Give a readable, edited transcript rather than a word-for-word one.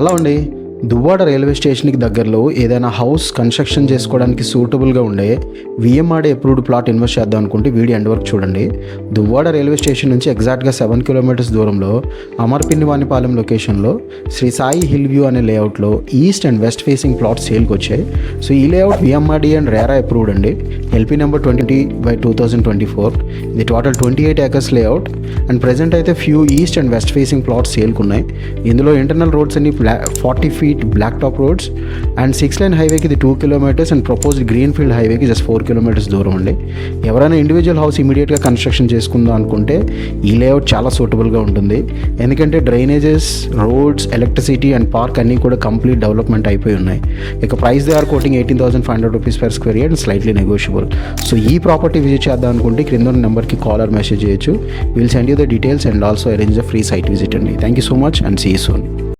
అలా ఉండి దువ్వాడ రైల్వే స్టేషన్కి దగ్గరలో ఏదైనా హౌస్ కన్స్ట్రక్షన్ చేసుకోవడానికి సూటబుల్గా ఉండే విఎంఆర్డీ అప్రూవ్డ్ ప్లాట్ ఇన్వెస్ట్ చేద్దాం అనుకుంటే వీడియో ఎండ్ వరకు చూడండి. దువ్వాడ రైల్వే స్టేషన్ నుంచి ఎగ్జాక్ట్గా 7 కిలోమీటర్స్ దూరంలో అమర్పిన్నివానిపాలెం లొకేషన్లో శ్రీ సాయి హిల్ వ్యూ అనే లేఅవుట్లో east and west facing plots సేల్కి వచ్చాయి. సో ఈ layout VMRD and RERA approved అండి. LP number 20/2024. ఇది total 28 acres layout and present అయితే few east and west facing plots సేల్కి ఉన్నాయి. ఇందులో ఇంటర్నల్ రోడ్స్ అన్ని 40 feet black top roads and 6-lane హైవేకి ఇది 2 kilometers and proposed green field హైవేకి జస్ట్ 4 kilometers దూరం అండి. ఎవరైనా ఇండివిజువల్ హౌస్ ఇమీడియట్గా కన్స్ట్రక్షన్ చేసుకుందాం అనుకుంటే ఈ లేఅవుట్ చాలా సూటబుల్గా ఉంటుంది. ఎందుకంటే drainages, roads, electricity and park అన్నీ కూడా కంప్లీట్ డెవలప్మెంట్ అయిపోయి ఉన్నాయి. ఇక price they are quoting 18,500 rupees per square yard and slightly negotiable. So ఈ ప్రాపర్టీ విజిట్ చేద్దాం అనుకుంటే క్రింద ఉన్న నెంబర్కి కాల్ ఆర్ మెసేజ్ చేయొచ్చు. Will send you the details and also arrange the free site visit అండి. Thank you so much and see you soon.